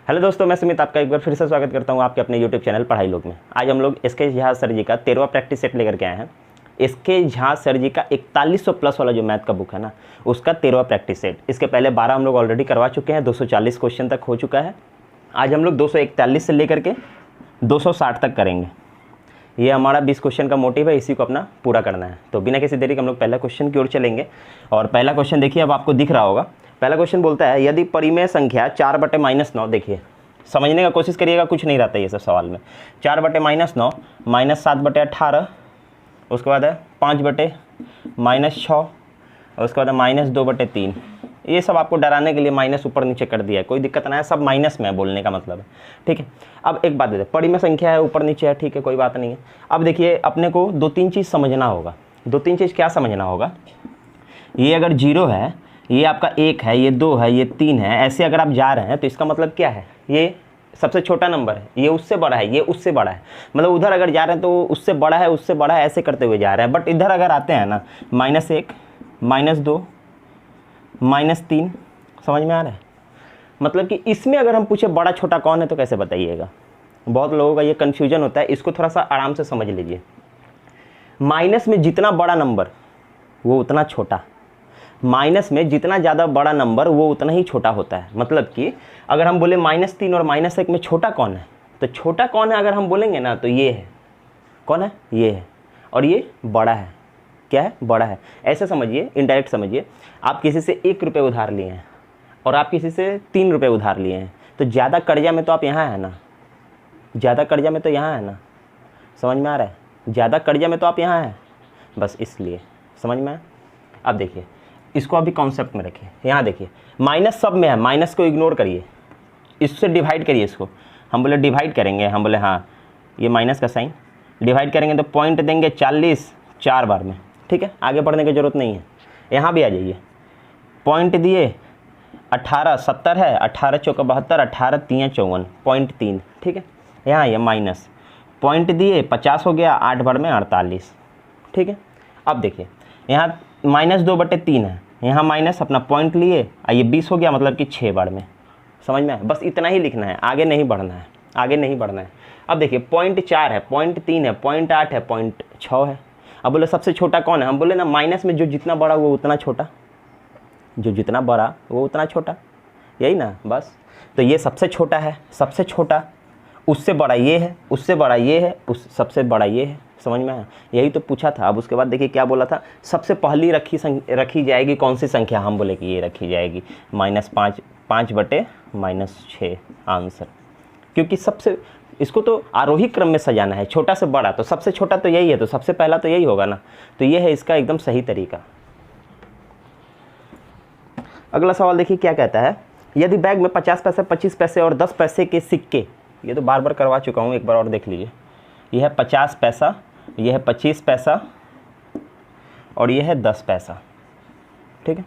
Hello दोस्तों, मैं सुमित आपका एक बार फिर से स्वागत करता हूं आपके अपने यूट्यूब चैनल पढ़ाई लोग में। आज हम लोग एसके झा सर जी का 13वां प्रैक्टिस सेट लेकर के आए हैं। एसके झा सर जी का 4100 प्लस वाला जो मैथ का बुक है ना, उसका 13वां प्रैक्टिस सेट। इसके पहले 12 हम लोग ऑलरेडी करवा चुके हैं, 240 क्वेश्चन तक हो चुका है। आज हम लोग 241 से लेकर के 260 तक करेंगे। ये हमारा 20 क्वेश्चन का मोटिव है, इसी को अपना पूरा करना है। तो बिना किसी देरी के हम लोग पहला क्वेश्चन की ओर चलेंगे। और पहला क्वेश्चन देखिए, अब आपको दिख रहा होगा। पहला क्वेश्चन बोलता है, यदि परिमेय संख्या 4/-9, देखिए समझने का कोशिश करिएगा, कुछ नहीं रहता ये सब सवाल में। 4/-9 -7/18, उसके बाद है 5/-6, और उसके बाद है -2/3। ये सब आपको डराने के लिए माइनस ऊपर नीचे कर दिया है, कोई दिक्कत ना है, सब माइनस में है बोलने का मतलब है, ठीक है। अब एक बात दे, परिमेय संख्या है, ऊपर नीचे है, ठीक है, कोई बात नहीं है। अब देखिए, अपने को 2-3 चीज़ समझना होगा। 2-3 चीज़ क्या समझना होगा? ये अगर 0 है, ये आपका 1 है, ये 2 है, ये 3 है, ऐसे अगर आप जा रहे हैं तो इसका मतलब क्या है? ये सबसे छोटा नंबर है, ये उससे बड़ा है, ये उससे बड़ा है। मतलब उधर अगर जा रहे हैं तो उससे बड़ा है, उससे बड़ा है, ऐसे करते हुए जा रहे हैं। बट इधर अगर आते हैं ना, -1, -2, -3, समझ में आ रहा है? मतलब कि इसमें अगर हम पूछे बड़ा छोटा कौन है तो कैसे बताइएगा? बहुत लोगों का ये कन्फ्यूजन होता है, इसको थोड़ा सा आराम से समझ लीजिए। माइनस में जितना बड़ा नंबर वो उतना छोटा, माइनस में जितना ज़्यादा बड़ा नंबर वो उतना ही छोटा होता है। मतलब कि अगर हम बोले -3 और -1 में छोटा कौन है, तो छोटा कौन है अगर हम बोलेंगे ना, तो ये है। कौन है? ये है। और ये बड़ा है। क्या है? बड़ा है। ऐसे समझिए, इनडायरेक्ट समझिए। आप किसी से 1 रुपये उधार लिए हैं और आप किसी से 3 रुपये उधार लिए हैं, तो ज़्यादा कर्जा में तो आप यहाँ है ना, ज़्यादा कर्जा में तो यहाँ है ना, समझ में आ रहा है? ज़्यादा कर्जा में तो आप यहाँ हैं, बस इसलिए। समझ में आया? अब देखिए, इसको अभी कॉन्सेप्ट में रखिए। यहाँ देखिए, माइनस सब में है, माइनस को इग्नोर करिए, इससे डिवाइड करिए। इसको हम बोले डिवाइड करेंगे, हम बोले हाँ, ये माइनस का साइन डिवाइड करेंगे तो पॉइंट देंगे 40 4 बार में, ठीक है। आगे बढ़ने की ज़रूरत नहीं है। यहाँ भी आ जाइए, पॉइंट दिए 18 70 है, 18 चौका 72, 18 3 54, पॉइंट 3, ठीक है। यहाँ ये माइनस पॉइंट दिए 50 हो गया, 8 बार में 48, ठीक है। अब देखिए, यहाँ -2/3 है, यहाँ माइनस अपना पॉइंट लिए, ये 20 हो गया, मतलब कि 6 बार में। समझ में आया? बस इतना ही लिखना है, आगे नहीं बढ़ना है, आगे नहीं बढ़ना है। अब देखिए, पॉइंट 4 है, पॉइंट 3 है, पॉइंट 8 है, पॉइंट 6 है। अब बोले सबसे छोटा कौन है? हम बोले ना, माइनस में जो जितना बड़ा वो उतना छोटा, जो जितना बड़ा वो उतना छोटा, यही ना, बस। तो ये सबसे छोटा है, सबसे छोटा, उससे बड़ा ये है, उससे बड़ा ये है, उस सबसे बड़ा ये है। समझ में आया? यही तो पूछा था। अब उसके बाद देखिए क्या बोला था, सबसे पहली रखी जाएगी कौन सी संख्या? हम बोले कि ये रखी जाएगी -5, 5/-6 आंसर। क्योंकि सबसे, इसको तो आरोही क्रम में सजाना है, छोटा से बड़ा, तो सबसे छोटा तो यही है, तो सबसे पहला तो यही होगा ना। तो ये है इसका एकदम सही तरीका। अगला सवाल देखिए क्या कहता है, यदि बैग में 50 पैसे, 25 पैसे और 10 पैसे के सिक्के, ये तो बार बार करवा चुका हूँ, एक बार और देख लीजिए। यह है 50 पैसा, यह है 25 पैसा और यह है 10 पैसा, ठीक है।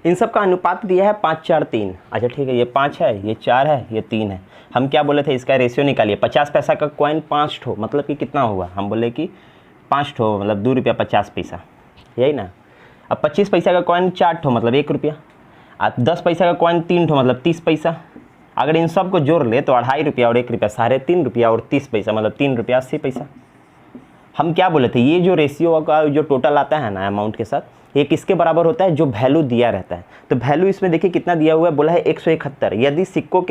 इन सब का अनुपात दिया है 5 4 3। अच्छा ठीक है, ये 5 है, ये 4 है, ये 3 है। हम क्या बोले थे, इसका रेशियो निकालिए। 50 पैसा का कॉइन 5 ठो, मतलब कि कितना हुआ? हम बोले कि 5 ठो, मतलब 2 रुपया 50 पैसा, यही ना। अब 25 पैसा का कॉइन 4 ठो, मतलब 1 रुपया। अब 10 पैसा का कॉइन 3 ठो, मतलब 30 पैसा। अगर इन सब को जोड़ ले तो 2.5 रुपया और 1 रुपया, 3.5 रुपया और 30 पैसा, मतलब 3 रुपया 80 पैसा। हम क्या बोले थे, ये जो रेशियो का जो टोटल आता है ना अमाउंट के साथ, ये किसके बराबर होता है? जो वैल्यू दिया रहता है। तो वैल्यू इसमें देखिए कितना दिया हुआ है, बोला है 171। यदि सिक्कों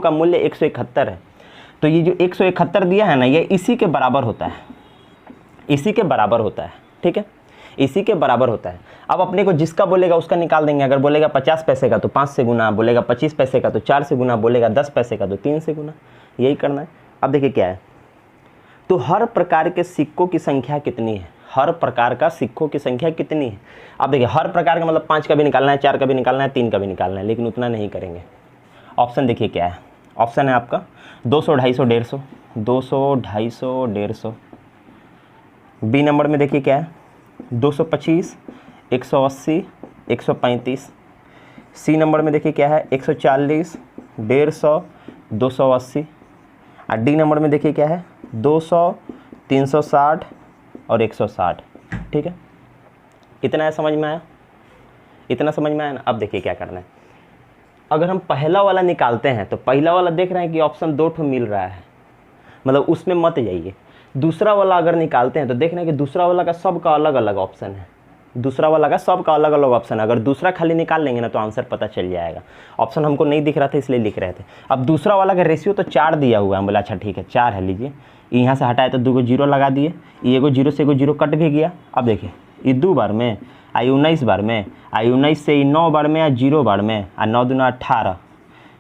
का मूल्य 171 है, तो ये जो 171 दिया है ना, ये इसी के बराबर होता है, इसी के बराबर होता है, ठीक है, इसी के बराबर होता है। अब अपने को जिसका बोलेगा उसका निकाल देंगे। अगर बोलेगा 50 पैसे का तो 5 से गुना, बोलेगा 25 पैसे का तो 4 से गुना, बोलेगा 10 पैसे का तो 3 से गुना, यही करना है। अब देखिए क्या है, तो हर प्रकार के सिक्कों की संख्या कितनी है? हर प्रकार का सिक्कों की संख्या कितनी है? अब देखिए, हर प्रकार का मतलब 5 का भी निकालना है, 4 का भी निकालना है, 3 का भी निकालना है, लेकिन उतना नहीं करेंगे। ऑप्शन देखिए क्या है, ऑप्शन है आपका 200, 250, 150, 200, 250, 150। बी नंबर में देखिए क्या है, 225, 180, 135। सी नंबर में देखिए क्या है, 140, 150, 280। और डी नंबर में देखिए क्या है, 200, 360 और 160, ठीक है। इतना है, समझ में आया? इतना समझ में आया ना? अब देखिए क्या करना है, अगर हम पहला वाला निकालते हैं तो पहला वाला देख रहे हैं कि ऑप्शन 2 ठो मिल रहा है, मतलब उसमें मत जाइए। दूसरा वाला अगर निकालते हैं तो देख रहे हैं कि दूसरा वाला का सबका अलग अलग ऑप्शन है, दूसरा वाला का सबका अलग अलग ऑप्शन है। अगर दूसरा खाली निकाल लेंगे ना तो आंसर पता चल जाएगा। ऑप्शन हमको नहीं दिख रहा था इसलिए लिख रहे थे। अब दूसरा वाला का रेशियो तो 4 दिया हुआ है, हम बोला अच्छा ठीक है 4 है, लीजिए यहाँ से हटाए तो 2 को 0 लगा दिए, ये 0 से 0 कट भी गया। अब देखिए ये 2 बार में आई 19 बार में, आई 19 से 9 बार में या 0 बार में, और 9 दूना 18,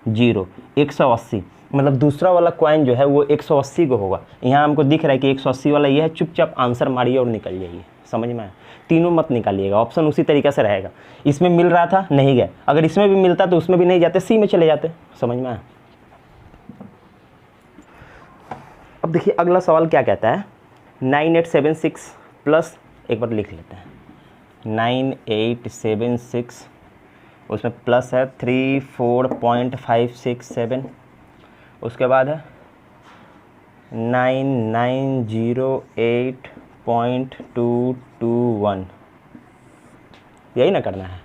0 180, मतलब दूसरा वाला कॉइन जो है वो 180 को होगा। यहाँ हमको दिख रहा है कि 180 वाला ये है, चुपचाप आंसर मारिए और निकल जाइए। समझ में आया? तीनों मत निकालिएगा, ऑप्शन उसी तरीके से रहेगा। इसमें मिल रहा था नहीं गया, अगर इसमें भी मिलता तो उसमें भी नहीं जाते, सी में चले जाते। समझ में आया? अब देखिए अगला सवाल क्या कहता है, 9876 प्लस, एक बार लिख लेते हैं, 9876 उसमें प्लस है 34.567, उसके बाद है 9908.221, यही ना करना है।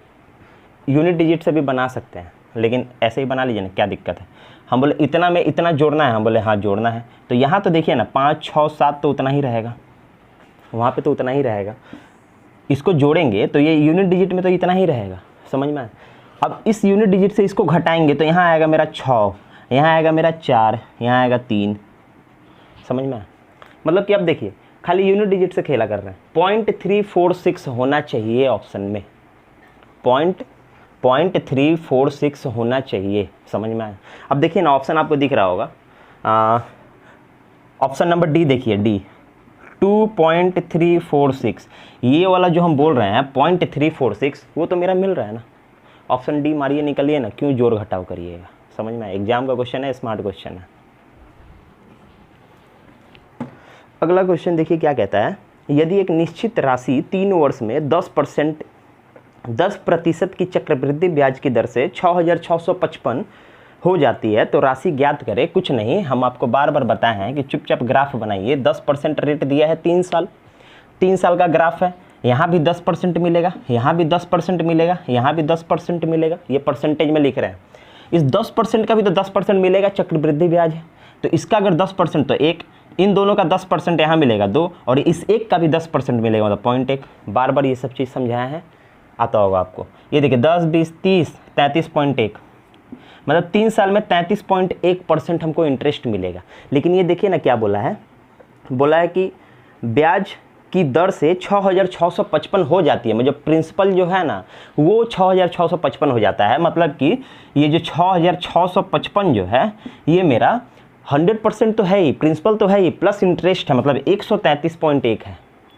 यूनिट डिजिट से भी बना सकते हैं, लेकिन ऐसे ही बना लीजिए ना, क्या दिक्कत है। हम बोले इतना में इतना जोड़ना है, हम बोले हाँ जोड़ना है, तो यहाँ तो देखिए ना 5 6 7 तो उतना ही रहेगा, वहाँ पे तो उतना ही रहेगा। इसको जोड़ेंगे तो ये यूनिट डिजिट में तो इतना ही रहेगा। समझ में आया? अब इस यूनिट डिजिट से इसको घटाएंगे तो यहाँ आएगा मेरा 6, यहाँ आएगा मेरा 4, यहाँ आएगा 3। समझ में आया? मतलब कि अब देखिए खाली यूनिट डिजिट से खेला कर रहे हैं। 0.346 होना चाहिए ऑप्शन में, 0.346 होना चाहिए। समझ में आया? अब देखिए ना ऑप्शन आपको दिख रहा होगा, ऑप्शन नंबर डी देखिए, डी 2.346, ये वाला जो हम बोल रहे हैं 0.346 वो तो मेरा मिल रहा है ना। ऑप्शन डी मारिए, निकलिए ना, क्यों जोड़ घटाव करिएगा। समझ में आया? एग्जाम का क्वेश्चन है, स्मार्ट क्वेश्चन है। अगला क्वेश्चन देखिए क्या कहता है, यदि एक निश्चित राशि 3 वर्ष में 10% की चक्रवृद्धि ब्याज की दर से 6655 हो जाती है तो राशि ज्ञात करें। कुछ नहीं, हम आपको बार बार बताए हैं कि चुपचाप ग्राफ बनाइए। 10% रेट दिया है 3 साल, 3 साल का ग्राफ है, यहाँ भी 10% मिलेगा, यहाँ भी 10% मिलेगा, यहाँ भी 10% मिलेगा, ये परसेंटेज में लिख रहे हैं। इस 10% का भी तो 10% मिलेगा, चक्रवृद्धि ब्याज है तो इसका अगर 10% तो 1, इन दोनों का 10% यहाँ मिलेगा 2, और इस एक का भी 10% मिलेगा, मतलब 0.1। बार बार ये सब चीज़ समझाया है, आता होगा आपको। ये देखिए 10 20 30 33.1, मतलब 3 साल में 33.1% हमको इंटरेस्ट मिलेगा। लेकिन ये देखिए ना क्या बोला है, बोला है कि ब्याज की दर से 6655 हो जाती है, मतलब प्रिंसिपल जो है ना वो 6655 हो जाता है। मतलब कि ये जो 6655 जो है ये मेरा 100% तो है ही, प्रिंसिपल तो है ही, प्लस इंटरेस्ट है, मतलब 133.1 है।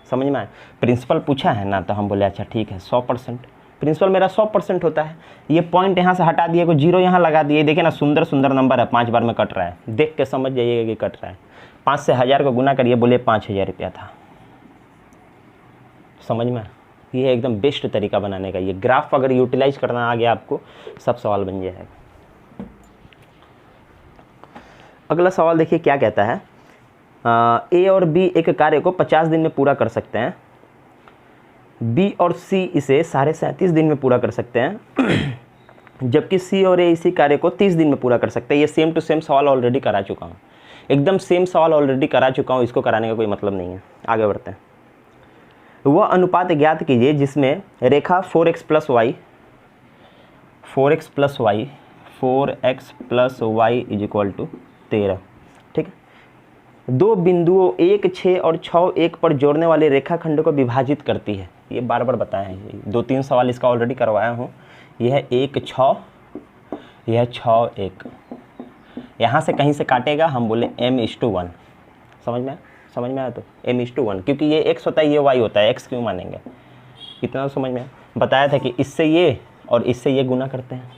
समझ में आया? प्रिंसिपल पूछा है ना तो हम बोले अच्छा ठीक है 100%, प्रिंसिपल मेरा 100% होता है। ये पॉइंट यहाँ से हटा दिए, को 0 यहाँ लगा दिए। देखिए ना सुंदर सुंदर नंबर है, 5 बार में कट रहा है, देख के समझ जाइएगा कि कट रहा है। 5 से 1000 को गुना करिए, बोले 5000 रुपया था। समझ में? ये है एकदम बेस्ट तरीका बनाने का। ये ग्राफ अगर यूटिलाइज करना आ गया आपको, सब सवाल बन जाएगा। अगला सवाल देखिए क्या कहता है, ए और बी एक कार्य को 50 दिन में पूरा कर सकते हैं, बी और सी इसे 37.5 दिन में पूरा कर सकते हैं, जबकि सी और ए इसी कार्य को 30 दिन में पूरा कर सकते हैं। ये सेम टू सेम सवाल ऑलरेडी करा चुका हूँ, एकदम सेम सवाल ऑलरेडी करा चुका हूँ, इसको कराने का कोई मतलब नहीं है। आगे बढ़ते हैं। वह अनुपात ज्ञात कीजिए जिसमें रेखा 4x प्लस वाई 4x+y = 13, ठीक है। दो बिंदुओं 1 6 और 6 1 पर जोड़ने वाले रेखाखंड को विभाजित करती है। ये बार बार बताया है, 2-3 सवाल इसका ऑलरेडी करवाया हूँ। यह है 1 6, यह है 6 1, यहाँ से कहीं से काटेगा, हम बोले m:1। समझ में आया? तो m:1, क्योंकि ये x होता है ये y होता है, x क्यों मानेंगे, इतना समझ में बताया था कि इससे ये और इससे ये गुना करते हैं,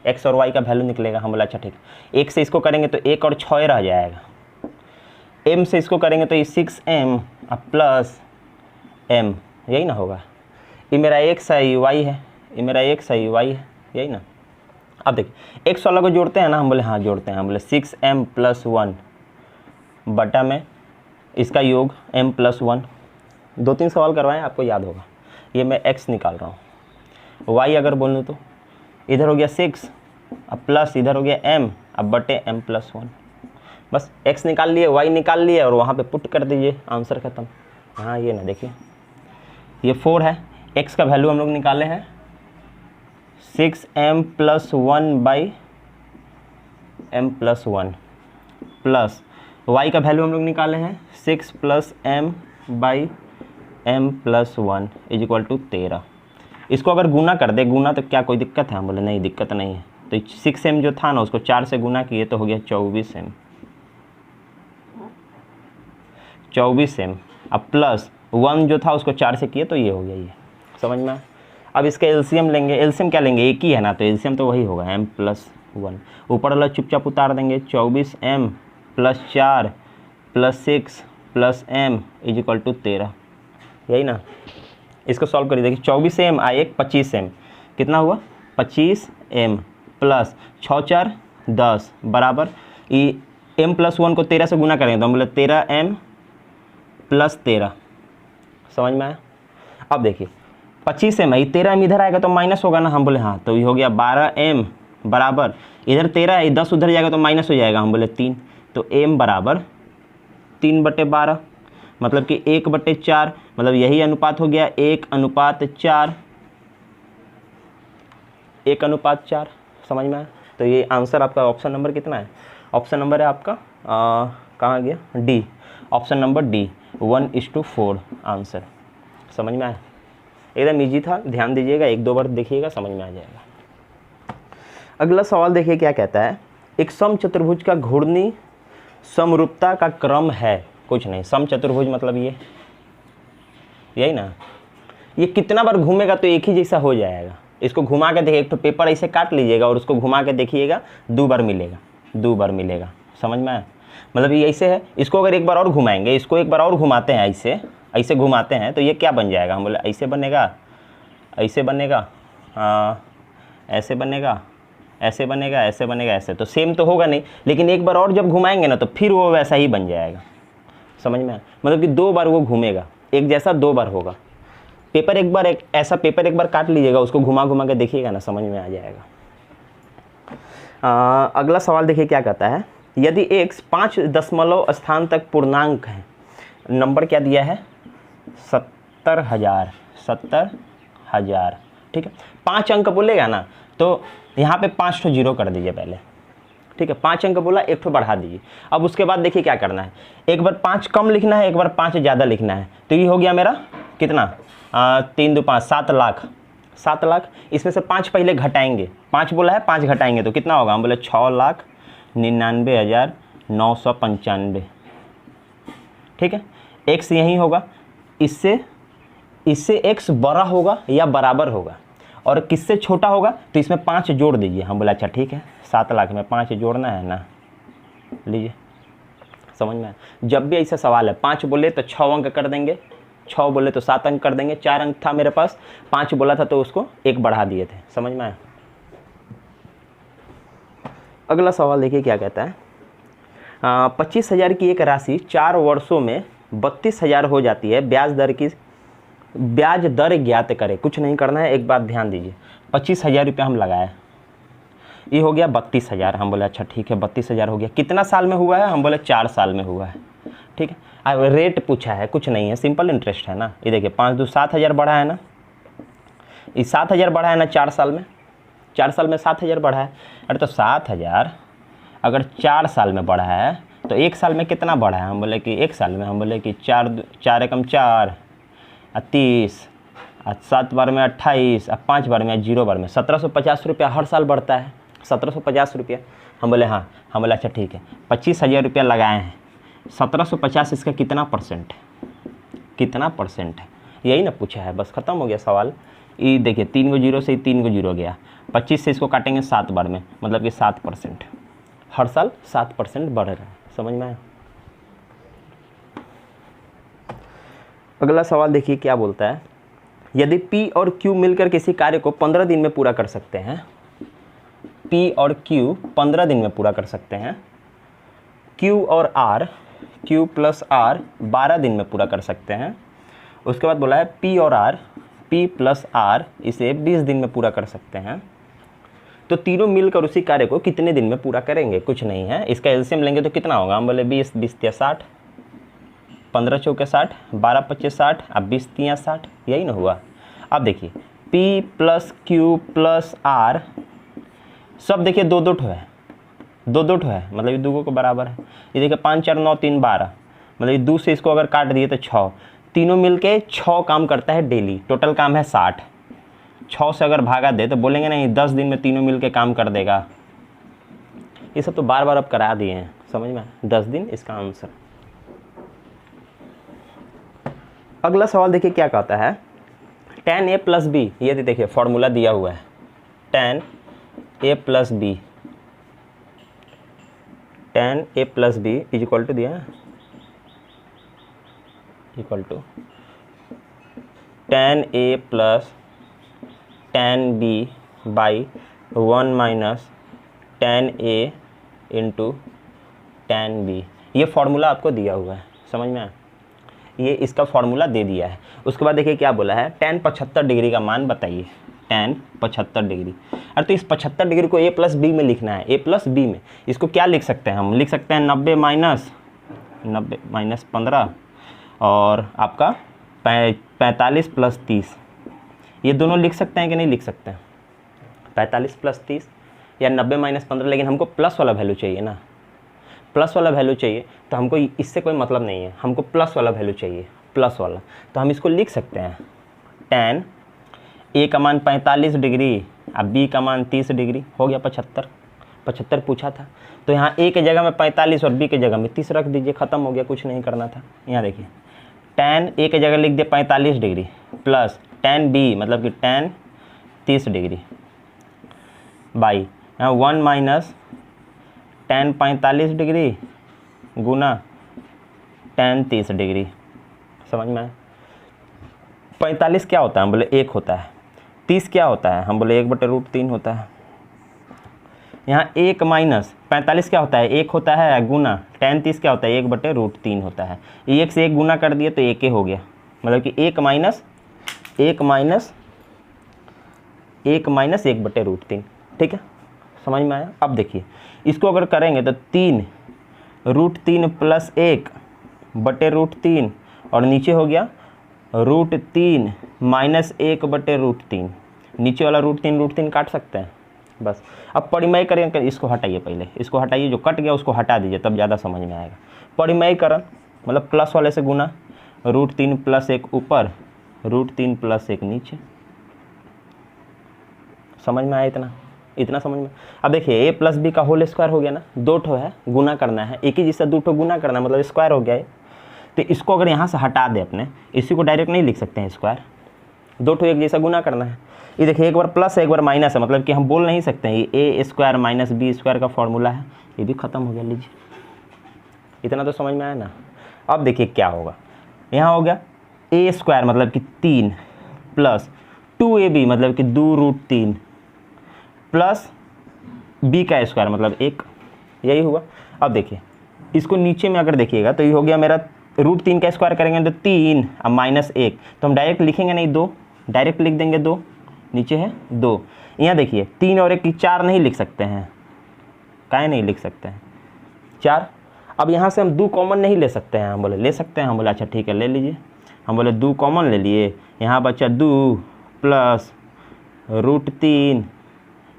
x और y का वैल्यू निकलेगा। हम बोला अच्छा ठीक, 1 से इसको करेंगे तो 1 और 6 रह जाएगा, m से इसको करेंगे तो ये 6m प्लस m, यही ना होगा। ये मेरा x है, ये y है, ये मेरा x है, ये y है, यही ना। अब देखिए x वाला को जोड़ते हैं ना, हम बोले हाँ जोड़ते हैं। हम बोले 6m + 1 बटा में इसका योग m + 1। 2-3 सवाल करवाएं, आपको याद होगा। ये मैं x निकाल रहा हूँ, y अगर बोलूँ तो इधर हो गया 6, अब प्लस इधर हो गया m, अब बटे m+1। बस x निकाल लिए, y निकाल लिए और वहाँ पे पुट कर दीजिए, आंसर खत्म। हाँ ये ना देखिए, ये 4 है, x का वैल्यू हम लोग निकाले हैं 6m+1/m+1 प्लस y का वैल्यू हम लोग निकाले हैं 6+m/m+1 = 13। इसको अगर गुना कर दे, गुना तो क्या कोई दिक्कत है? हम बोले नहीं दिक्कत नहीं है। तो 6m जो था ना उसको 4 से गुना किए तो हो गया 24m। अब प्लस 1 जो था उसको 4 से किए तो ये हो गया, ये समझ में। अब इसका एलसीएम लेंगे, एलसीएम क्या लेंगे? एक ही है ना, तो एलसीएम तो वही होगा m+1। ऊपर वाला चुपचाप उतार देंगे, 24m + 4 + 6 + m = 13, यही ना। इसको सॉल्व करिए, देखिए 24m आ एक 25m, कितना हुआ 25m प्लस 6 4 10 बराबर ये m+1 को 13 से गुना करेंगे तो हम बोले 13m + 13, समझ में आया। अब देखिए 25m है, 13m इधर आएगा तो माइनस होगा ना, हम बोले हाँ, तो ये हो गया 12m बराबर इधर 13 है, 10 उधर जाएगा तो माइनस हो जाएगा, हम बोले 3, तो m बराबर 3/12, मतलब कि 1/4, मतलब यही अनुपात हो गया 1:4, 1:4, समझ में आया। तो ये आंसर आपका ऑप्शन नंबर कितना है? ऑप्शन नंबर है आपका कहाँ गया? D, option number D, 1:4 answer, समझ में आया। एकदम ईजी था, ध्यान दीजिएगा, 1-2 बार देखिएगा, समझ में आ जाएगा। अगला सवाल देखिए क्या कहता है, एक समचतुर्भुज का घूर्णी समरूपता का क्रम है, कुछ नहीं, समचतुर्भुज मतलब ये, यही ना, ये कितना बार घूमेगा तो एक ही जैसा हो जाएगा। इसको घुमा के देखिए, एक तो पेपर ऐसे काट लीजिएगा और उसको घुमा के देखिएगा, 2 बार मिलेगा, 2 बार मिलेगा, समझ में आया। मतलब ये ऐसे है, इसको अगर एक बार और घुमाएंगे, इसको एक बार और घुमाते हैं, ऐसे ऐसे घुमाते हैं तो ये क्या बन जाएगा? हम बोले ऐसे बनेगा, ऐसे बनेगा, ऐसे बनेगा, ऐसे बनेगा, ऐसे बनेगा, ऐसे, तो सेम तो होगा नहीं, लेकिन एक बार और जब घुमाएंगे ना तो फिर वो वैसा ही बन जाएगा, समझ में आया। मतलब कि 2 बार वो घूमेगा, एक जैसा 2 बार होगा। पेपर एक बार, एक ऐसा पेपर एक बार काट लीजिएगा, उसको घुमा घुमा के देखिएगा ना, समझ में आ जाएगा। अगला सवाल देखिए क्या कहता है, यदि x 5 दशमलव स्थान तक पूर्णांक है, नंबर क्या दिया है? 70,000, 70,000, ठीक है। 5 अंक बोलेगा ना तो यहाँ पे 5 ठो जीरो कर दीजिए पहले, ठीक है। 5 अंक बोला, 1 ठो बढ़ा दीजिए। अब उसके बाद देखिए क्या करना है, एक बार 5 कम लिखना है, एक बार 5 ज़्यादा लिखना है। तो ये हो गया मेरा कितना, 3 2 5, 7 लाख, 7 लाख। इसमें से 5 पहले घटाएंगे, 5 बोला है, 5 घटाएंगे तो कितना होगा? हम बोले 6,99,995, ठीक है। x यही होगा, इससे x बड़ा होगा या बराबर होगा, और किससे छोटा होगा तो इसमें 5 जोड़ दीजिए। हम बोले अच्छा ठीक है, 7 लाख में 5 जोड़ना है ना, लीजिए, समझ में आया। जब भी ऐसा सवाल है, 5 बोले तो 6 अंक कर देंगे, 6 बोले तो 7 अंक कर देंगे, 4 अंक था मेरे पास, 5 बोला था तो उसको 1 बढ़ा दिए थे, समझ में आया। अगला सवाल देखिए क्या कहता है, 25,000 की एक राशि 4 वर्षों में 32,000 हो जाती है, ब्याज दर ज्ञात करें। कुछ नहीं करना है, एक बात ध्यान दीजिए, 25,000 रुपये हम लगाए, ये हो गया 32,000। हम बोले अच्छा ठीक है, 32,000 हो गया, कितना साल में हुआ है? हम बोले 4 साल में हुआ है, ठीक है। अब रेट पूछा है, कुछ नहीं है, सिंपल इंटरेस्ट है ना। ये देखिए 5 2 7,000 बढ़ा है ना, ये 7,000 बढ़ा है ना 4 साल में, 4 साल में 7,000 बढ़ा है। अरे तो 7,000 अगर 4 साल में बढ़ा है तो 1 साल में कितना बढ़ा है? हम बोले कि 1 साल में, हम बोले कि 4 एकम 4 30, 7 बार में 28, 5 बार में 0 बार में 1750 रुपया हर साल बढ़ता है, 1750 रुपया। हम बोले हाँ, हम बोले अच्छा ठीक है, 25,000 रुपया लगाए हैं, 1750 इसका कितना परसेंट है, कितना परसेंट है, यही ना पूछा है, बस ख़त्म हो गया सवाल। ये देखिए 3 को 0 से 3 को 0 गया, 25 से इसको काटेंगे 7 बार में, मतलब कि 7%, हर साल 7% बढ़ रहा है, समझ में आया। अगला सवाल देखिए क्या बोलता है, यदि P और Q मिलकर किसी कार्य को 15 दिन में पूरा कर सकते हैं, P और Q 15 दिन में पूरा कर सकते हैं, Q और R, Q प्लस R 12 दिन में पूरा कर सकते हैं। उसके बाद बोला है P और R, P प्लस R इसे 20 दिन में पूरा कर सकते हैं। तो तीनों मिलकर उसी कार्य को कितने दिन में पूरा करेंगे? कुछ नहीं है। इसका एलसीएम लेंगे तो कितना होगा? हम बोले 20 20 या 60, 15 चौके 60, 12 25 60, अब 20 3 60, यही ना हुआ। अब देखिए P plus Q plus R सब देखिए दो दो ठो है, दो दो ठो है, मतलब ये दो को बराबर है। ये देखिए 5 4 9 3 12, मतलब ये 2 से इसको अगर काट दिए तो 6, तीनों मिलके 6 काम करता है डेली, टोटल काम है 60। 6 से अगर भागा दे तो बोलेंगे नहीं 10 दिन में तीनों मिलके काम कर देगा। ये सब तो बार बार अब करा दिए हैं, समझ में? 10 दिन इसका आंसर। अगला सवाल देखिए क्या कहता है, tan a प्लस बी, ये देखिए फॉर्मूला दिया हुआ है, tan a प्लस बी, tan a प्लस बी इज इक्वल टू दिया है, equal to tan a plus tan b by 1 minus tan a into tan b। ये फॉर्मूला आपको दिया हुआ है, समझ में आया? ये इसका फॉर्मूला दे दिया है। उसके बाद देखिए क्या बोला है, tan 75 डिग्री का मान बताइए, tan 75 डिग्री। अरे तो इस 75 डिग्री को a प्लस बी में लिखना है, a प्लस बी में। इसको क्या लिख सकते हैं हम? लिख सकते हैं 90 माइनस 15 और आपका 45 प्लस 30। ये दोनों लिख सकते हैं कि नहीं लिख सकते हैं? 45 प्लस 30 या 90 माइनस 15, लेकिन हमको प्लस वाला वैल्यू चाहिए ना, प्लस वाला वैल्यू चाहिए, तो हमको इससे कोई मतलब नहीं है, हमको प्लस वाला वैल्यू चाहिए, प्लस वाला। तो हम इसको लिख सकते हैं tan a का मान 45 डिग्री अब b का मान 30 डिग्री, हो गया 75 पूछा था, तो यहाँ a के जगह में 45 और b के जगह में 30 रख दीजिए, ख़त्म हो गया, कुछ नहीं करना था। यहाँ देखिए tan a के जगह लिख दिया 45 डिग्री प्लस tan b मतलब कि tan 30 डिग्री बाई यहाँ 1 माइनस tan 45 डिग्री गुना tan 30 डिग्री। समझ में आया? 45 क्या होता है? हम बोले 1 होता है। 30 क्या होता है? हम बोले 1/√3 होता है। यहाँ 1 माइनस 45 क्या होता है? 1 होता है गुना tan 30 क्या होता है? 1/√3 होता है। 1 से 1 गुना कर दिए तो 1 हो गया, मतलब कि 1 माइनस 1/√3। ठीक है, समझ में आया? अब देखिए इसको अगर करेंगे तो 3√3 प्लस 1/√3 और नीचे हो गया √3 माइनस 1/√3। नीचे वाला √3 काट सकते हैं बस। अब परिमेयकरण, इसको हटाइए, पहले इसको हटाइए, जो कट गया उसको हटा दीजिए, तब ज़्यादा समझ में आएगा। परिमेयकरण मतलब प्लस वाले से गुना, √3 प्लस 1 ऊपर, √3 प्लस 1 नीचे। समझ में आया? इतना समझ में। अब देखिए a प्लस बी का होल स्क्वायर हो गया ना, 2 ठो है, गुना करना है, एक ही जिससे 2 ठो गुना करना है, मतलब स्क्वायर हो गया है। तो इसको अगर यहाँ से हटा दे अपने, इसी को डायरेक्ट नहीं लिख सकते हैं स्क्वायर, 2 ठो एक जैसा गुना करना है। ये देखिए एक बार प्लस है एक बार माइनस है, मतलब कि हम बोल नहीं सकते हैं ये a² माइनस b² का फॉर्मूला है, ये भी ख़त्म हो गया। लीजिए, इतना तो समझ में आया ना। अब देखिए क्या होगा, यहाँ हो गया a² मतलब कि 3 प्लस 2ab मतलब कि 2√3 प्लस b का स्क्वायर मतलब 1, यही हुआ। अब देखिए इसको नीचे में अगर देखिएगा तो ये हो गया मेरा √3 का स्क्वायर करेंगे तो 3 अब माइनस 1, तो हम डायरेक्ट लिखेंगे नहीं, 2 डायरेक्ट लिख देंगे, 2 नीचे है 2। यहाँ देखिए 3 और 1 की 4 नहीं लिख सकते हैं, काहे नहीं लिख सकते हैं 4। अब यहाँ से हम 2 कॉमन नहीं ले सकते हैं, हम बोले ले सकते हैं, हम बोले अच्छा ठीक है ले लीजिए। हम बोले 2 कॉमन ले लिए, यहाँ बचा 2 प्लस √3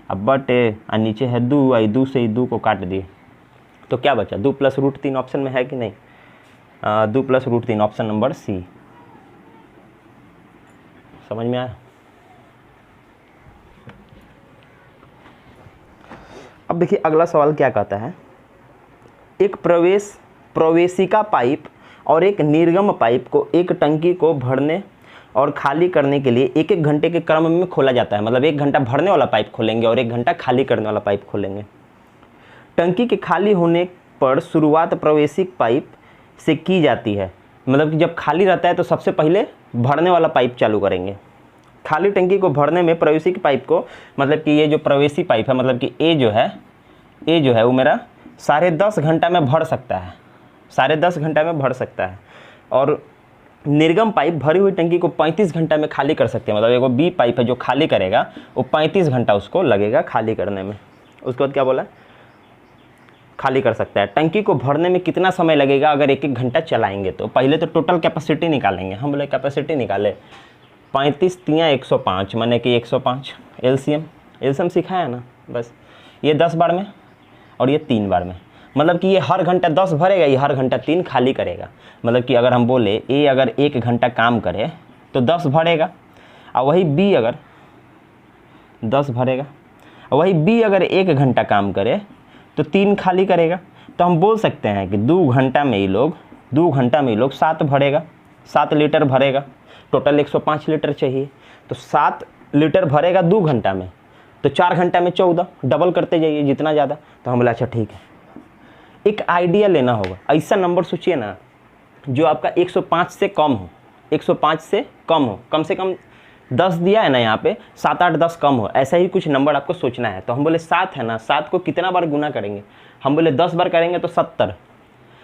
अब बटे और नीचे है 2, आई 2 से ही 2 को काट दिए तो क्या बचा? 2 प्लस √3 ऑप्शन में है कि नहीं? 2 प्लस √3 ऑप्शन नंबर सी। समझ में आया? अब देखिए अगला सवाल क्या कहता है, एक प्रवेशिका पाइप और एक निर्गम पाइप को एक टंकी को भरने और खाली करने के लिए 1-1 घंटे के क्रम में खोला जाता है। मतलब 1 घंटा भरने वाला पाइप खोलेंगे और 1 घंटा खाली करने वाला पाइप खोलेंगे। टंकी के खाली होने पर शुरुआत प्रवेशिक पाइप से की जाती है, मतलब कि जब खाली रहता है तो सबसे पहले भरने वाला पाइप चालू करेंगे। खाली टंकी को भरने में प्रवेशिक पाइप को, मतलब कि ये जो प्रवेशी पाइप है, मतलब कि ए जो है वो मेरा 10.5 घंटा में भर सकता है, 10.5 घंटा में भर सकता है। और निर्गम पाइप भरी हुई टंकी को 35 घंटा में खाली कर सकते हैं। मतलब एगो बी पाइप है जो खाली करेगा, वो 35 घंटा उसको लगेगा खाली करने में। उसके बाद क्या बोला, खाली कर सकता है। टंकी को भरने में कितना समय लगेगा अगर 1-1 घंटा चलाएंगे तो? पहले तो टोटल कैपेसिटी निकालेंगे। हम बोले कैपेसिटी निकाले 35 तियाँ 105, माने कि 105 एलसीएम सिखाया ना, बस ये 10 बार में और ये 3 बार में। मतलब कि ये हर घंटा 10 भरेगा, ये हर घंटा 3 खाली करेगा। मतलब कि अगर हम बोले ए अगर 1 घंटा काम करे तो 10 भरेगा, और वही बी अगर 10 भरेगा, और वही बी अगर 1 घंटा काम करे तो 3 खाली करेगा। तो हम बोल सकते हैं कि 2 घंटा में ही लोग 7 भरेगा, 7 लीटर भरेगा। टोटल 105 लीटर चाहिए, तो 7 लीटर भरेगा 2 घंटा में, तो 4 घंटा में 14, डबल करते जाइए जितना ज़्यादा। तो हम बोला अच्छा ठीक है। एक आइडिया लेना होगा, ऐसा नंबर सोचिए ना जो आपका 105 से कम हो, 105 से कम हो, कम से कम 10 दिया है ना यहाँ पे, 7, 8, 10 कम हो, ऐसा ही कुछ नंबर आपको सोचना है। तो हम बोले 7 है ना, 7 को कितना बार गुना करेंगे? हम बोले 10 बार करेंगे तो 70,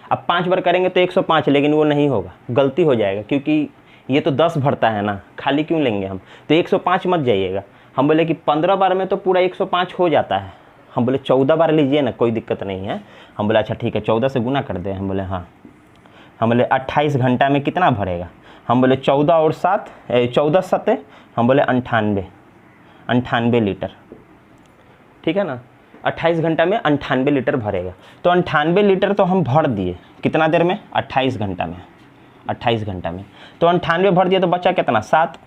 अब 5 बार करेंगे तो 105, लेकिन वो नहीं होगा, गलती हो जाएगा, क्योंकि ये तो 10 भरता है ना, खाली क्यों लेंगे हम? तो 105 मत जाइएगा। हम बोले कि 15 बार में तो पूरा 105 हो जाता है। हम बोले 14 बार लीजिए ना, कोई दिक्कत नहीं है। हम बोले अच्छा ठीक है, 14 से गुना कर दे। हम बोले हाँ। हम बोले 28 घंटा में कितना भरेगा? हम बोले 14 और 7, 14 7, हम बोले 98 लीटर, ठीक है ना। 28 घंटा में 98 लीटर भरेगा। तो 98 लीटर तो हम भर दिए, कितना देर में? 28 घंटा में। 28 घंटा में तो 98 भर दिया, तो बचा कितना? 7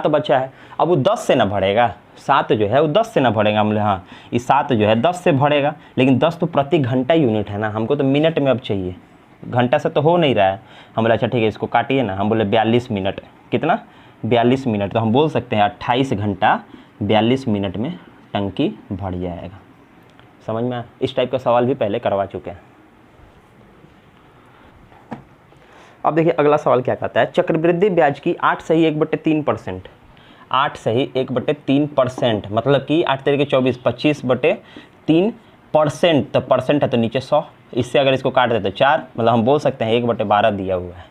बचा है। अब वो 10 से ना भरेगा, 7 जो है वो 10 से ना भरेगा। हम बोले हाँ, ये 7 जो है 10 से भरेगा, लेकिन 10 तो प्रति घंटा यूनिट है ना, हमको तो मिनट में अब चाहिए, घंटा से तो हो नहीं रहा है। हम बोले अच्छा ठीक है, इसको काटिए ना। हम बोले 42 मिनट, कितना? 42 मिनट। तो हम बोल सकते हैं 28 घंटा 42 मिनट में टंकी भर जाएगा। समझ में आया? इस टाइप का सवाल भी पहले करवा चुके हैं। अब देखिए अगला सवाल क्या कहता है, चक्रवृद्धि ब्याज की 8 सही 1/3%, 8 सही 1/3%, मतलब कि 8 तरीके 24, 25/3%, तो परसेंट है तो नीचे 100, इससे अगर इसको काट दे तो 4, मतलब हम बोल सकते हैं 1/12 दिया हुआ है,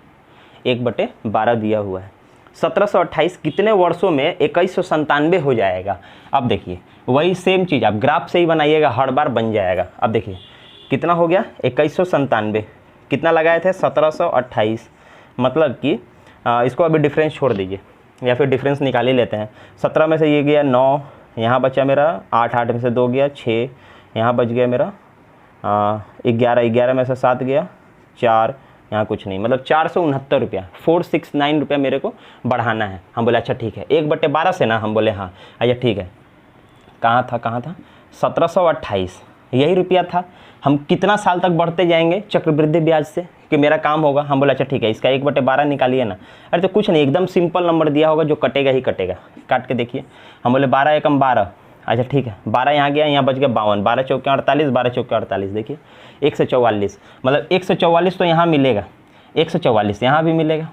1/12 दिया हुआ है। 1728 कितने वर्षों में 2197 हो जाएगा? अब देखिए वही सेम चीज़ आप ग्राफ से ही बनाइएगा, हर बार बन जाएगा। अब देखिए कितना हो गया? 2197, कितना लगाए थे? 1728, मतलब कि इसको अभी डिफरेंस छोड़ दीजिए, या फिर डिफरेंस निकाल ही लेते हैं। 17 में से ये गया 9, यहाँ बचा मेरा 8, 8 में से 2 गया 6, यहाँ बच गया मेरा 11, 11 में से 7 गया 4, यहाँ कुछ नहीं, मतलब 469 रुपया, 469 रुपया मेरे को बढ़ाना है। हम बोले अच्छा ठीक है, 1/12 से ना? हम बोले हाँ। अच्छा ठीक है, कहाँ था 1728, यही रुपया था। हम कितना साल तक बढ़ते जाएंगे चक्रवृद्धि ब्याज से कि मेरा काम होगा? हम बोले अच्छा ठीक है, इसका 1/12 निकालिए ना। अरे तो कुछ नहीं, एकदम सिंपल नंबर दिया होगा जो कटेगा ही कटेगा, काट के देखिए। हम बोले 12 एकम 12, अच्छा ठीक है, 12 यहाँ गया, यहाँ बच गया 52, 12 चौके 48, 12 चौके 48, देखिए 144, मतलब 144 तो यहाँ मिलेगा, 144 यहाँ भी मिलेगा,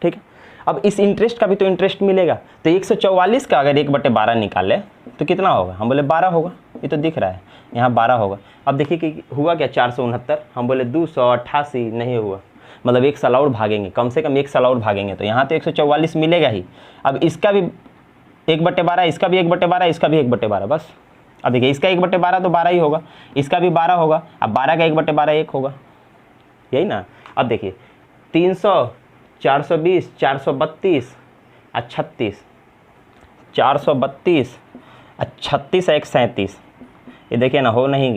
ठीक है। अब इस इंटरेस्ट का भी तो इंटरेस्ट मिलेगा, तो 144 का अगर 1/12 निकाले तो कितना होगा? हम बोले 12 होगा, ये तो दिख रहा है, यहाँ 12 होगा। अब देखिए कि हुआ क्या? 469, हम बोले 288 नहीं हुआ, मतलब 1 साल और भागेंगे, कम से कम 1 साल और भागेंगे, तो यहाँ तो 144 मिलेगा ही। अब इसका भी 1/12, इसका भी 1/12, इसका भी 1/12, बस। अब देखिए इसका 1/12 तो 12 ही होगा, इसका भी 12 होगा, अब 12 का 1/12 1 होगा, यही ना। अब देखिए 300, 420, 432 और 36, 432 और 36 और 137, ये देखिए ना, हो नहीं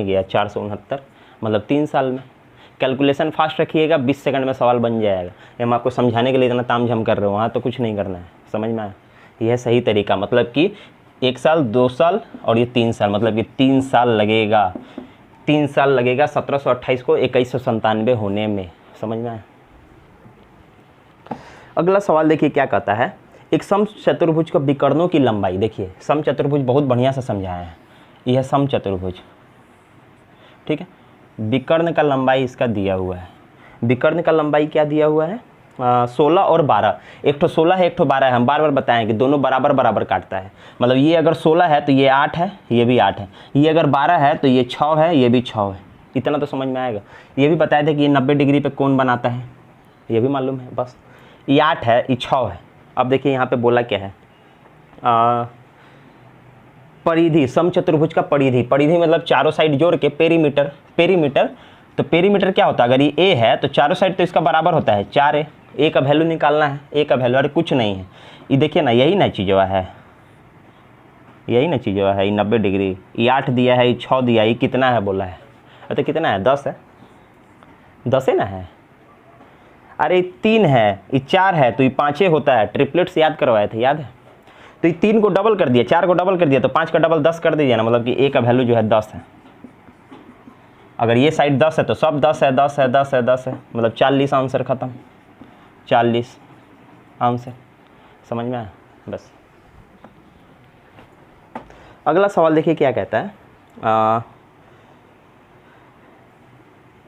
गया 469, मतलब 3 साल में। कैलकुलेशन फास्ट रखिएगा, 20 सेकंड में सवाल बन जाएगा। ये मैं आपको समझाने के लिए इतना तामझाम कर रहा हूँ, वहाँ तो कुछ नहीं करना है, समझ में आया? यह सही तरीका, मतलब कि 1 साल 2 साल और ये 3 साल, मतलब कि 3 साल लगेगा, 3 साल लगेगा 1728 को 2197 होने में, समझ में आया? अगला सवाल देखिए क्या कहता है, एक समचतुर्भुज का विकर्णों की लंबाई, देखिए समचतुर्भुज बहुत बढ़िया से समझाया है, यह समचतुर्भुज, ठीक है। विकर्ण का लंबाई इसका दिया हुआ है, विकर्ण का लंबाई क्या दिया हुआ है? 16 और 12, एक तो 16 है एक तो 12 है। हम बार बार बताएं कि दोनों बराबर बराबर काटता है, मतलब ये अगर 16 है तो ये 8 है, ये भी 8 है, ये अगर 12 है तो ये 6 है, ये भी 6 है, इतना तो समझ में आएगा। ये भी बताए थे कि ये 90 डिग्री पे कोण बनाता है, ये भी मालूम है बस। ये 8 है, ये 6 है। अब देखिए यहाँ पे बोला क्या है, परिधि, समचतुर्भुज का परिधि, परिधि मतलब चारों साइड जोड़ के पेरीमीटर, पेरीमीटर तो पेरीमीटर क्या होता है, अगर ये ए है तो चारों साइड तो इसका बराबर होता है 4a। ए का वैल्यू निकालना है, ए का वैल्यू, अरे कुछ नहीं है, ये देखिए ना, यही ना चीज़ है, यही ना चीज़ है, ये 90 डिग्री, ये 8 दिया है, ये 6 दिया है, ये कितना है बोला है, तो कितना है, 10 है, 10 है ना है, अरे 3 है, ये 4 है तो ये 5 होता है, ट्रिपलेट्स याद करवाए थे, याद है, तो ये 3 को डबल कर दिया, 4 को डबल कर दिया, तो 5 का डबल 10 कर दीजिए ना, मतलब कि ए का वैल्यू जो है 10 है। अगर ये साइड 10 है तो सब 10 है, 10 है, 10 है, 10 है, मतलब 40 आंसर ख़त्म, 40 आंसर। समझ में आया? बस। अगला सवाल देखिए क्या कहता है,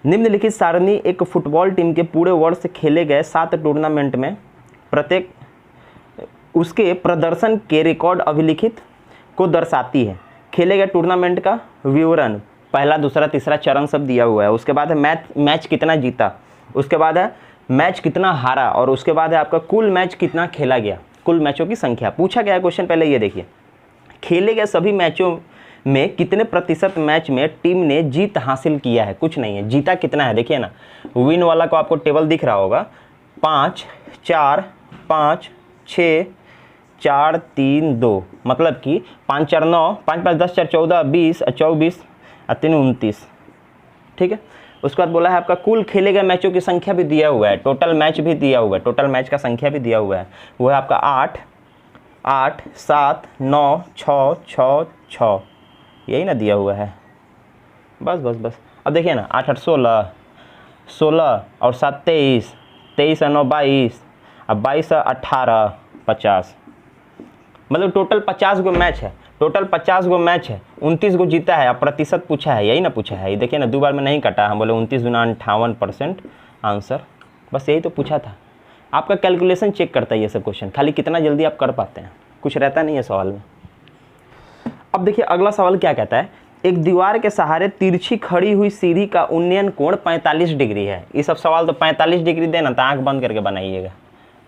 निम्नलिखित सारणी एक फुटबॉल टीम के पूरे वर्ष खेले गए 7 टूर्नामेंट में प्रत्येक उसके प्रदर्शन के रिकॉर्ड अभिलिखित को दर्शाती है। खेले गए टूर्नामेंट का विवरण, पहला, दूसरा, तीसरा चरण सब दिया हुआ है। उसके बाद है मैच कितना जीता, उसके बाद है मैच कितना हारा, और उसके बाद है आपका कुल मैच कितना खेला गया, कुल मैचों की संख्या पूछा गया है क्वेश्चन। पहले ये देखिए, खेले गए सभी मैचों में कितने प्रतिशत मैच में टीम ने जीत हासिल किया है, कुछ नहीं है, जीता कितना है देखिए ना, विन वाला को आपको टेबल दिख रहा होगा, 5 4 5 6 4 3 2, मतलब कि 5 4 9, 5 5 10 4 14 20 24 3 29, ठीक है। उसके बाद बोला है आपका कुल खेले गए मैचों की संख्या भी दिया हुआ है, टोटल मैच भी दिया हुआ है, टोटल मैच का संख्या भी दिया हुआ है, वो है आपका 8 8 7 9 6 6 6, यही ना दिया हुआ है, बस बस बस। अब देखिए ना, 8 8 16 16 और 7 23 23 और 9 22, अब 22 18 50, मतलब टोटल 50 गो मैच है, टोटल 50 गो मैच है, 29 गो जीता है। अब प्रतिशत पूछा है, यही ना पूछा है, ये देखिए ना, 2 बार में नहीं कटा, हम बोले 29 गुना 58% आंसर, बस यही तो पूछा था। आपका कैलकुलेशन चेक करता है ये सब क्वेश्चन, खाली कितना जल्दी आप कर पाते हैं, कुछ रहता नहीं है सवाल में। अब देखिए अगला सवाल क्या कहता है, एक दीवार के सहारे तिरछी खड़ी हुई सीढ़ी का उन्नयन कोण 45 डिग्री है। ये सब सवाल तो 45 डिग्री देना तो आँख बंद करके बनाइएगा,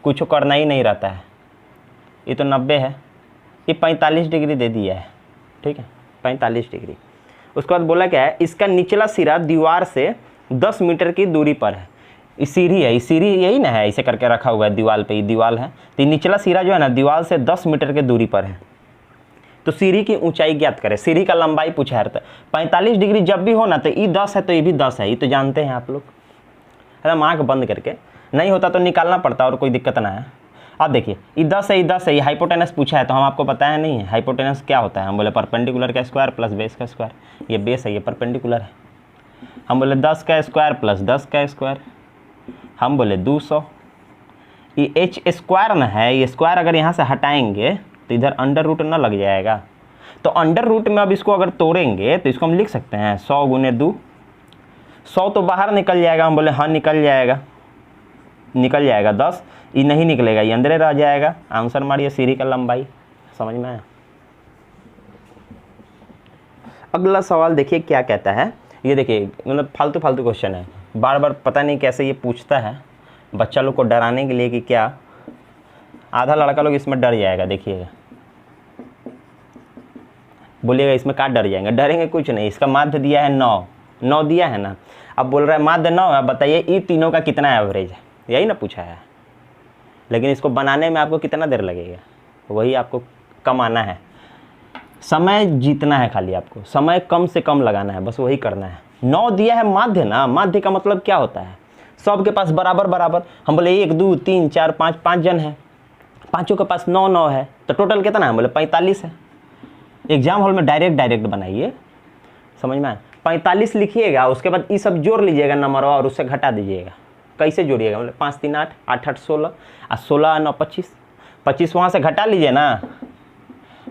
कुछ करना ही नहीं रहता है। ये तो 90 है, ये 45 डिग्री दे दिया है, ठीक है, 45 डिग्री। उसके बाद बोला क्या है, इसका निचला सिरा दीवार से 10 मीटर की दूरी पर है। ये सीढ़ी है, ये सीढ़ी यही ना है, इसे करके रखा हुआ है दीवार पे, ये दीवार है, तो निचला सिरा जो है ना दीवार से 10 मीटर की दूरी पर है। तो सीढ़ी की ऊंचाई ज्ञात करें, सीढ़ी का लंबाई पूछा है। 45 डिग्री जब भी हो ना तो ये 10 है तो ये भी 10 है, ये तो जानते हैं आप लोग, एकदम आँख बंद करके, नहीं होता तो निकालना पड़ता और कोई दिक्कत ना है। अब देखिए ये 10 है, ये 10 है, ये हाइपोटेनस पूछा है तो हम आपको बताया नहीं है हाइपोटेनस क्या होता है, हम बोले परपेंडिकुलर का स्क्वायर प्लस बेस का स्क्वायर, ये बेस है, ये परपेंडिकुलर है। हम बोले 10 का स्क्वायर प्लस 10 का स्क्वायर, हम बोले 200। ये एच स्क्वायर ना है, ये स्क्वायर अगर यहाँ से हटाएंगे तो इधर अंडर रूट ना लग जाएगा, तो अंडर रूट में अब इसको अगर तोड़ेंगे तो इसको हम लिख सकते हैं 100 गुने 2, 100 तो बाहर निकल जाएगा, हम बोले हाँ निकल जाएगा, निकल जाएगा 10, ये नहीं निकलेगा, ये अंदर रह जाएगा। आंसर मारिए सीढ़ी का लंबाई। समझ में आया? अगला सवाल देखिए क्या कहता है, ये देखिए मतलब फालतू फालतू क्वेश्चन है, बार बार पता नहीं कैसे ये पूछता है बच्चा लोग को डराने के लिए कि क्या, आधा लड़का लोग इसमें डर जाएगा। देखिएगा, बोलिएगा इसमें क्या डर जाएंगे, डरेंगे कुछ नहीं। इसका माध्य दिया है 9 दिया है ना, अब बोल रहा है माध्य 9 है, बताइए ये तीनों का कितना एवरेज है, यही ना पूछा है। लेकिन इसको बनाने में आपको कितना देर लगेगा, वही आपको कमाना है, समय जीतना है, खाली आपको समय कम से कम लगाना है, बस वही करना है। 9 दिया है माध्य ना, माध्य का मतलब क्या होता है, सबके पास बराबर बराबर। हम बोले 1 2 3 4 5, 5 जन है, पाँचों के पास 9 है, तो टोटल कितना है, हम बोले 45 है। एग्जाम हॉल में डायरेक्ट बनाइए, समझ में आया? 45 लिखिएगा, उसके बाद ये सब जोड़ लीजिएगा नंबर और उससे घटा दीजिएगा। कैसे जोड़िएगा, मतलब 5 3 8 8 8 16 और 16 9 25, 25 वहाँ से घटा लीजिए ना,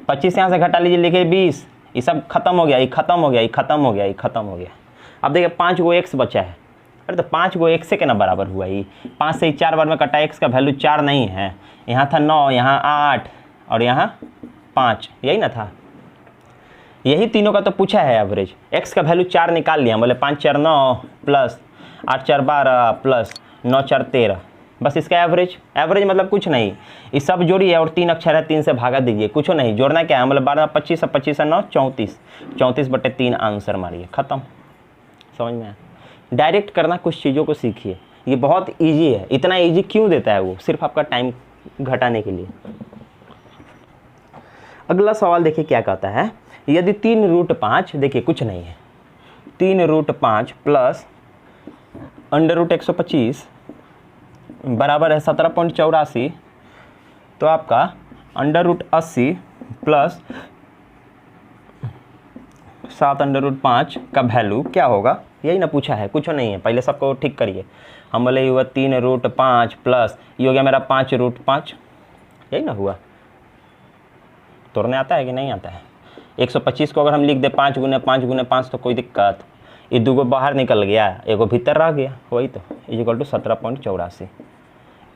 25 यहाँ से घटा लीजिए, लिखिए 20, ये सब खत्म हो गया, ये खत्म हो गया, ये खत्म हो गया, ये खत्म हो गया। अब देखिए 5 गो एक्स बचा है, अरे तो 5 गो एक्स से के ना बराबर हुआ, ये 5 से 4 बार में कटा, एक्स का वैल्यू 4 नहीं है, यहाँ था 9, यहाँ 8 और यहाँ 5, यही ना था, यही तीनों का तो पूछा है एवरेज। एक्स का वैल्यू 4 निकाल लिया, बोले 5 4 9 प्लस 8 4 12 प्लस 9 4 13, बस इसका एवरेज, एवरेज मतलब कुछ नहीं, इस सब जोड़िए और 3 अक्षर है 3 से भागा दीजिए, कुछ नहीं, जोड़ना क्या है, मतलब 12 25 25 9 34, 34/3 आंसर मारिए, ख़त्म। समझ में आया? डायरेक्ट करना, कुछ चीज़ों को सीखिए, ये बहुत ईजी है। इतना ईजी क्यों देता है वो? सिर्फ आपका टाइम घटाने के लिए। अगला सवाल देखिए क्या कहता है, यदि 3√5, देखिए कुछ नहीं है, 3√5 प्लस √125 बराबर है 17.84, तो आपका √80 प्लस 7√5 का वैल्यू क्या होगा, यही ना पूछा है, कुछ नहीं है। पहले सबको ठीक करिए, हम बोले हुआ 3√5 प्लस ये हो गया मेरा 5√5, यही ना हुआ। तोड़ने आता है कि नहीं आता है? 125 को अगर हम लिख दे 5 × 5 × 5 तो कोई दिक्कत, ये 2 बाहर निकल गया, एगो भीतर रह गया, वही तो = 17.84।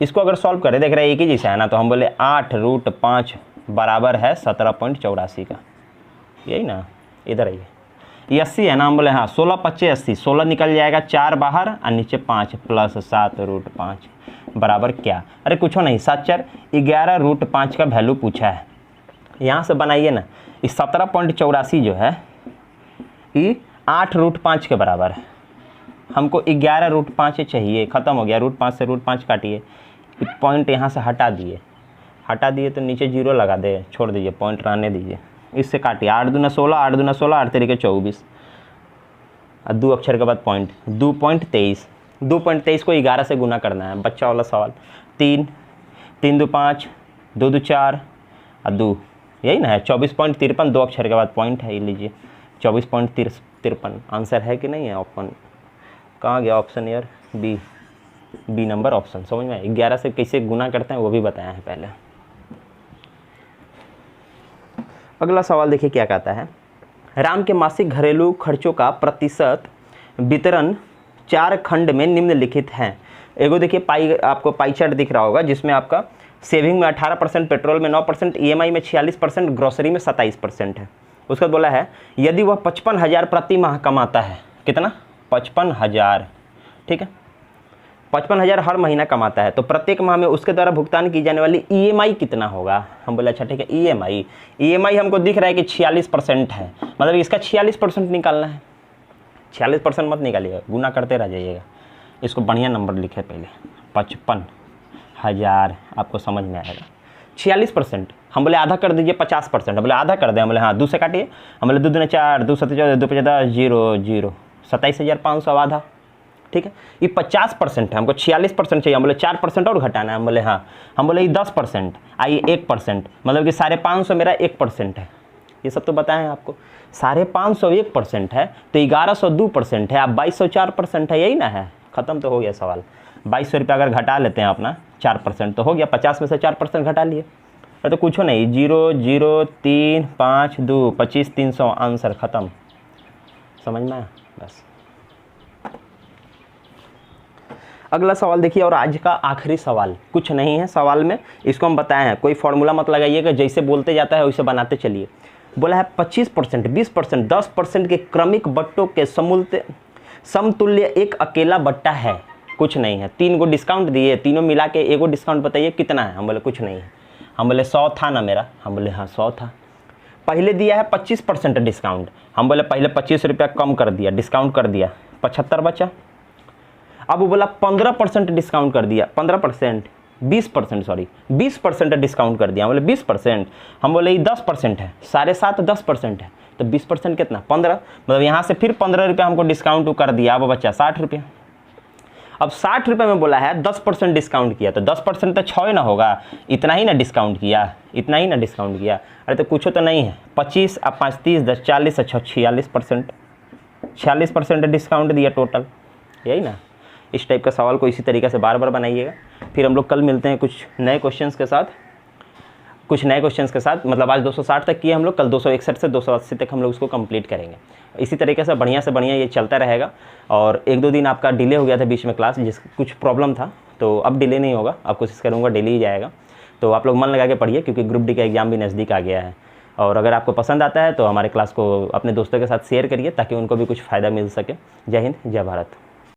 इसको अगर सॉल्व करें, देख रहे हैं एक ही जैसा है ना, तो हम बोले 8√5 बराबर है 17.84 का, यही ना, इधर आइए, ये 80 है ना, हम बोले हाँ 16 25 80, 16 निकल जाएगा, 4 बाहर और नीचे 5 प्लस 7√5 बराबर क्या, अरे कुछ नहीं, 7 4 11√5 का वैल्यू पूछा है। यहाँ से बनाइए ना, इस 17.84 जो है ये 8√5 के बराबर है, हमको 11√5 चाहिए, ख़त्म हो गया, √5 से √5 काटिए, पॉइंट यहाँ से हटा दिए तो नीचे 0 लगा दे, छोड़ दीजिए, पॉइंट रहने दीजिए, इससे काटिए, 8 दूना 16, 8 दूना 16, 8 3 24, और 2 अक्षर के बाद पॉइंट, 2.23, 2.23 को 11 से गुना करना है, बच्चा वाला सवाल। 3 3 2 5, 2 2 4 और 2, यही ना है, 24.53, 2 अक्षर के बाद पॉइंट है, ये लीजिए 24.53 आंसर है कि नहीं है? ऑप्शन कहाँ गया ऑप्शन यार, बी नंबर ऑप्शन। समझ में? 11 से कैसे गुना करते हैं वो भी बताया है पहले। अगला सवाल देखिए क्या कहता है, राम के मासिक घरेलू खर्चों का प्रतिशत वितरण 4 खंड में निम्नलिखित है। एगो देखिए आपको पाई चार्ट दिख रहा होगा, जिसमें आपका सेविंग में 18%, पेट्रोल में 9%, EMI में 46%, ग्रोसरी में 27% है। उसका बोला है यदि वह 55,000 प्रति माह कमाता है, कितना? 55,000, ठीक है, 55,000 हर महीना कमाता है, तो प्रत्येक माह में उसके द्वारा भुगतान की जाने वाली EMI कितना होगा? हम बोले अच्छा ठीक है, EMI हमको दिख रहा है कि 46% है, मतलब इसका 46% निकालना है। 46% मत निकालिएगा, गुना करते रह जाइएगा, इसको बढ़िया नंबर लिखे पहले, 55,000 आपको समझ में आएगा। 46% हम बोले आधा कर दीजिए, 50%, हम बोले आधा कर दें, हम बोले हाँ 2 से काटिए, हम बोले 2 दूने 4, 2 7 14, 2 5 10, 0 0, 27,500 आधा, ठीक है। ये 50% है, हमको 46% चाहिए, हम बोले 4% और घटाना है, हम बोले हाँ, हम बोले ये 10%, आइए 1%, मतलब कि 550 मेरा 1% है, ये सब तो बताएं आपको। 550 1% है तो 1100 2% है, आप 2200 4% है, यही ना है, ख़त्म तो हो गया सवाल। 2200 रुपये अगर घटा लेते हैं अपना 4% तो हो गया, 50 में से 4% घटा लिए, तो कुछ नहीं, 0 0 3 5 2 25 300 आंसर ख़त्म। समझ में आया? बस। अगला सवाल देखिए, और आज का आखिरी सवाल, कुछ नहीं है सवाल में, इसको हम बताए हैं, कोई फॉर्मूला मत लगाइएगा, जैसे बोलते जाता है वैसे बनाते चलिए। बोला है 25%, 20%, 10% के क्रमिक बट्टों के समतुल्य एक अकेला बट्टा है, कुछ नहीं है। 3 को डिस्काउंट दिए, तीनों मिला के एगो डिस्काउंट बताइए कितना है? हम बोले कुछ नहीं है, हम बोले 100 था ना मेरा, हम बोले हाँ 100 था। पहले दिया है 25% डिस्काउंट, हम बोले पहले 25 रुपया कम कर दिया, डिस्काउंट कर दिया, 75 बचा। अब वो बोला 15% डिस्काउंट कर दिया, 15% 20% सॉरी 20% डिस्काउंट कर दिया, हम बोले 20%, हम बोले ये 10% है, 7.5 10% है, तो 20% कितना? 15, मतलब यहाँ से फिर 15 रुपया हमको डिस्काउंट कर दिया, अब बचा 60 रुपया। अब 60 रुपये में बोला है 10% डिस्काउंट किया, तो 10% तो 6 ना होगा, इतना ही ना डिस्काउंट किया, इतना ही ना डिस्काउंट किया, अरे तो कुछ तो नहीं है। 25 अब 5 30 10 40 अच्छा 46%, 46% डिस्काउंट दिया टोटल, यही ना। इस टाइप का सवाल को इसी तरीके से बार बार बनाइएगा। फिर हम लोग कल मिलते हैं कुछ नए क्वेश्चंस के साथ, मतलब आज 260 तक किए हम लोग, कल 261 से 280 तक हम लोग उसको कंप्लीट करेंगे। इसी तरीके से बढ़िया ये चलता रहेगा। और 1-2 दिन आपका डिले हो गया था बीच में क्लास, कुछ प्रॉब्लम था, तो अब डिले नहीं होगा, अब कोशिश करूँगा डेली ही जाएगा। तो आप लोग मन लगा के पढ़िए, क्योंकि ग्रुप डी का एग्ज़ाम भी नज़दीक आ गया है। और अगर आपको पसंद आता है तो हमारे क्लास को अपने दोस्तों के साथ शेयर करिए, ताकि उनको भी कुछ फ़ायदा मिल सके। जय हिंद, जय भारत।